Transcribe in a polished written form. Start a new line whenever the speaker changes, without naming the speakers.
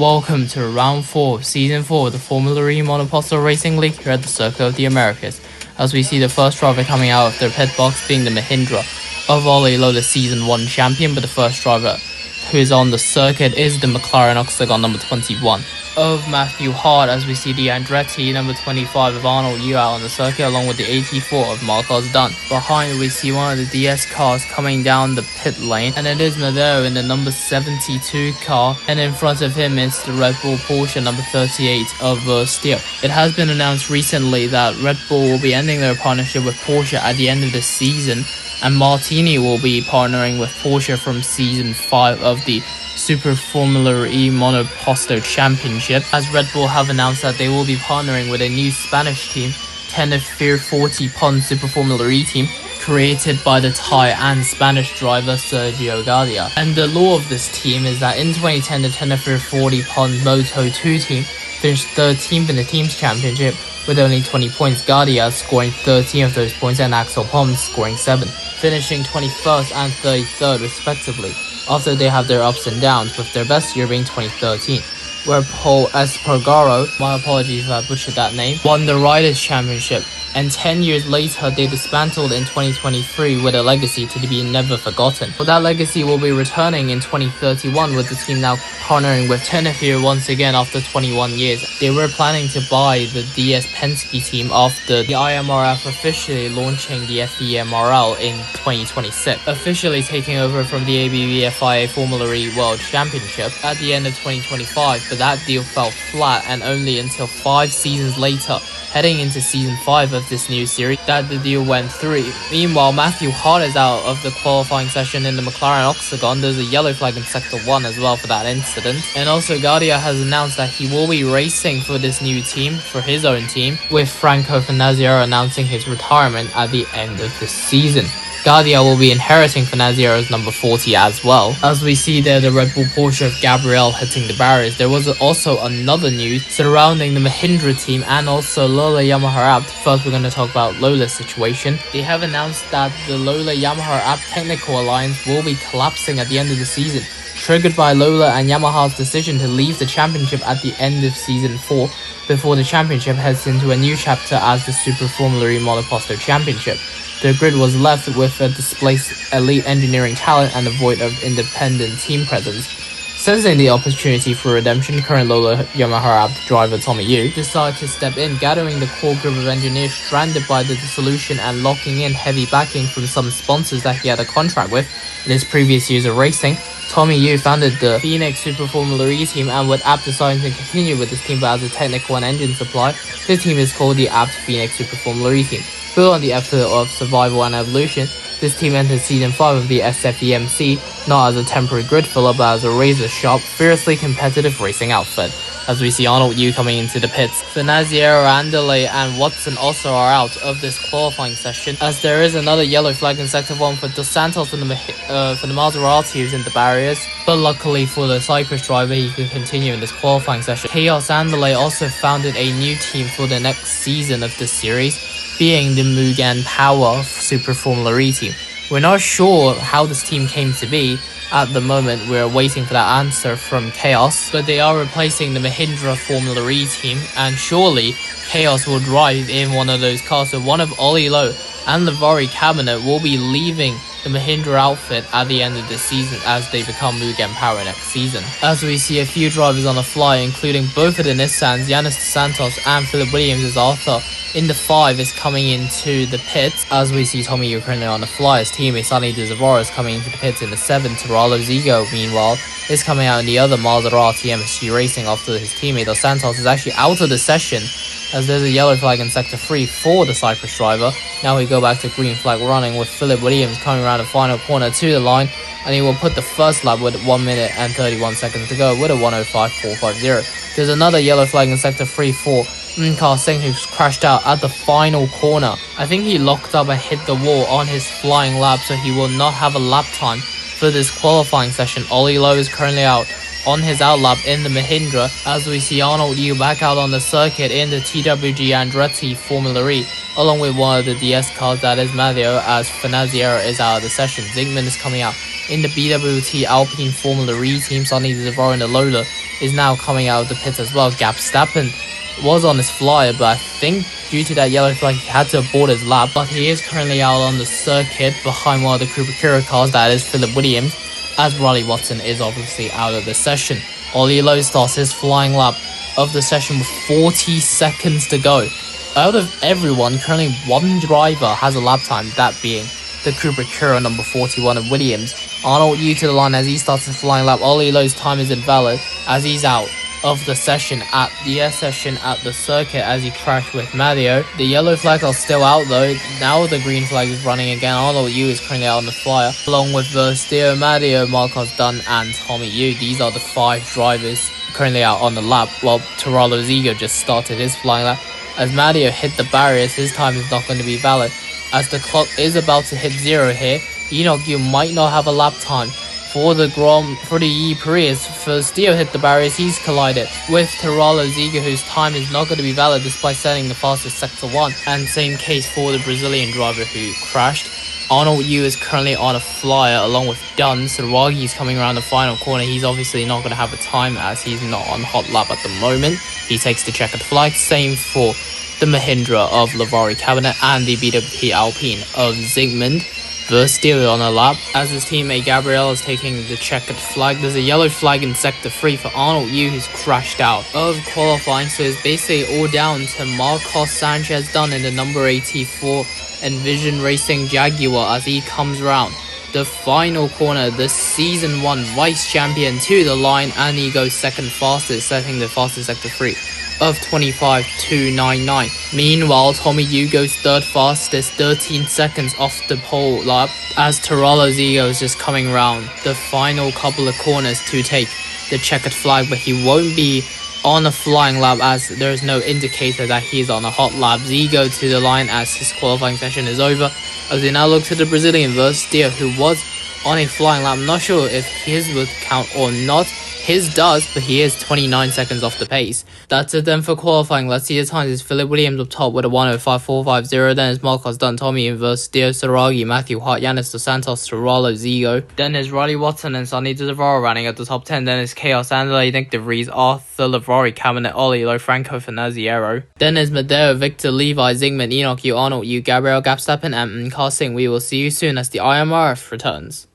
Welcome to round 4 of season 4 of the Formula E Monoposto Racing League here at the Circuit of the Americas, as we see the first driver coming out of their pit box being the Mahindra of Olilo, the season 1 champion, but the first driver who is on the circuit is the McLaren Octagon number 21 of Matthew Hart, as we see the Andretti number 25 of Arnold Yu out on the circuit along with the 84 of Marcos Dunn. Behind we see one of the DS cars coming down the pit lane, and it is Madero in the number 72 car, and in front of him is the Red Bull Porsche number 38 of Steele. It has been announced recently that Red Bull will be ending their partnership with Porsche at the end of the season, and Martini will be partnering with Porsche from season 5 of the Super Formula E Monoposto Championship, as Red Bull have announced that they will be partnering with a new Spanish team, Tenerife 40 Pon Super Formula E team, created by the Thai and Spanish driver Sergio Garcia. And the law of this team is that in 2010 the Tenerife 40 Pon Moto 2 team finished 13th in the team's championship with only 20 points, Garcia scoring 13 of those points and Axel Pons scoring 7, finishing 21st and 33rd respectively, after they have their ups and downs, with their best year being 2013, where Paul Espargaro, my apologies if I butchered that name, won the Riders' Championship, and 10 years later they dismantled in 2023 with a legacy to be never forgotten. But that legacy will be returning in 2031, with the team now partnering with Tenerife once again after 21 years. They were planning to buy the DS Penske team after the IMRF officially launching the F.E.M.RL in 2026, officially taking over from the ABB FIA Formula E World Championship at the end of 2025, but that deal fell flat, and only until 5 seasons later, heading into season 5 of this new series, that the deal went through. Meanwhile, Matthew Hart is out of the qualifying session in the McLaren Octagon. There's a yellow flag in Sector 1 as well for that incident. And also Garcia has announced that he will be racing for this new team, for his own team, with Franco Finazziero announcing his retirement at the end of this season. Garcia will be inheriting Finaziero's number 40 as well. As we see there, the Red Bull Porsche of Gabriel hitting the barriers. There was also another news surrounding the Mahindra team and also Lola Yamaha Abt. First, we're going to talk about Lola's situation. They have announced that the Lola Yamaha Abt technical alliance will be collapsing at the end of the season, triggered by Lola and Yamaha's decision to leave the championship at the end of season 4 before the championship heads into a new chapter as the Super Formula E Monoposto Championship. The grid was left with a displaced elite engineering talent and a void of independent team presence. Sensing the opportunity for redemption, current Lola Yamaha Abt driver Tommy Yu decided to step in, gathering the core group of engineers stranded by the dissolution and locking in heavy backing from some sponsors that he had a contract with in his previous years of racing. Tommy Yu founded the Phoenix Super Formula E team, and with Abt deciding to continue with this team but as a technical and engine supply, this team is called the Abt Phoenix Super Formula E team. Built on the effort of survival and evolution, this team entered season 5 of the SFEMC not as a temporary grid filler but as a razor-sharp, fiercely competitive racing outfit. As we see Arnold Yu coming into the pits, Finazziero, Andale and Watson also are out of this qualifying session, as there is another yellow flag in Sector 1 for Dos Santos and for the Maserati who's in the barriers, but luckily for the Cyprus driver he could continue in this qualifying session. Chaos Andale also founded a new team for the next season of this series, being the Mugen Power Super Formula E team. We're not sure how this team came to be. At the moment, we're waiting for that answer from Chaos, but they are replacing the Mahindra Formula E team, and surely Chaos will drive in one of those cars. So one of Ollie Lowe and Livari Cabinet will be leaving the Mahindra outfit at the end of this season as they become Mugen Power next season. As we see a few drivers on the fly, including both of the Nissans, Yanis Santos and Philip Williams as Arthur in the 5 is coming into the pits, as we see Tommy Yu currently on the fly. His teammate Sonny De Zavora is coming into the pits in the 7. Taralo Zigo, meanwhile, is coming out in the other Maserati MSG Racing after his teammate Dos Santos is actually out of the session, as there's a yellow flag in Sector 3 for the Cyprus driver. Now we go back to green flag running, with Philip Williams coming around the final corner to the line, and he will put the first lap with 1 minute and 31 seconds to go with a 1:05.450. There's another yellow flag in Sector 3 for Nkar Singh, who's crashed out at the final corner. I think he locked up and hit the wall on his flying lap, so he will not have a lap time for this qualifying session. Ollie Lowe is currently out on his outlap in the Mahindra, as we see Arnold Yu back out on the circuit in the TWG Andretti Formula E, along with one of the DS cars, that is Matteo, as Finazziero is out of the session. Zingman is coming out in the BWT Alpine Formula E team, Sonny Zavaro and the Lola is now coming out of the pits as well. Verstappen was on his flyer, but I think due to that yellow flag, he had to abort his lap. But he is currently out on the circuit behind one of the Cooper cars, that is Philip Williams, as Riley Watson is obviously out of the session. Ollie Lowe starts his flying lap of the session with 40 seconds to go. Out of everyone, currently one driver has a lap time, that being the Cooper number 41 of Williams. Arnold Yu to the line as he starts his flying lap. Ollie Lowe's time is invalid as he's out of the session at the circuit as he crashed with Mario. The yellow flags are still out though. Now the green flag is running again. Arnold Yu is currently out on the flyer, along with Versteo, Mario, Marcos Dunn, and Tommy Yu. These are the 5 drivers currently out on the lap, while Taralo Zigo just started his flying lap. As Mario hit the barriers, his time is not going to be valid. As the clock is about to hit 0 here, Enoch, you might not have a lap time. For the E-Prix, as Versteo hit the barriers, he's collided with Taralo Ziga, whose time is not going to be valid despite setting the fastest Sector 1. And same case for the Brazilian driver who crashed. Arnold Yu is currently on a flyer along with Dunn. Sarwagi is coming around the final corner. He's obviously not going to have a time as he's not on hot lap at the moment. He takes the checkered flag. Same for the Mahindra of Lavari Cabinet and the BWT Alpine of Zygmunt. Versteo on a lap as his teammate Gabriel is taking the checkered flag. There's a yellow flag in Sector 3 for Arnold Yu, who's crashed out of qualifying, so it's basically all down to Marcos Sanchez Dunn in the number 84 Envision Racing Jaguar as he comes around the final corner, the Season 1 Vice Champion to the line, and he goes second fastest, setting the fastest Sector 3 of 25.299. Meanwhile, Tommy Yu goes third fastest, 13 seconds off the pole lap, as Taralo Zigo is just coming around the final couple of corners to take the checkered flag, but he won't be on a flying lap as there is no indicator that he is on a hot lap. Zigo to the line as his qualifying session is over, as we now look to the Brazilian Versteo, who was on a flying lap. I'm not sure if his would count or not. His does, but he is 29 seconds off the pace. That's it then for qualifying. Let's see the times. It's Philip Williams up top with a 1:05.450. Then it's Marcos Dunn, Tommy Versteo, Saragi, Matthew Hart, Yanis Dos Santos, Taralo Zigo. Then there's Riley Watson and Sonny Zavaro running at the top 10. Then it's Chaos Andale, Nick DeVries, Arthur Lavari, Cabinet, Ollie, Lo Franco, Finaziero. Then there's Madeo, Victor, Levi, Zygmunt, Enoch, Yu, Arnold, Yu, Gabriel, Verstappen, and Casting. We will see you soon as the IMRF returns.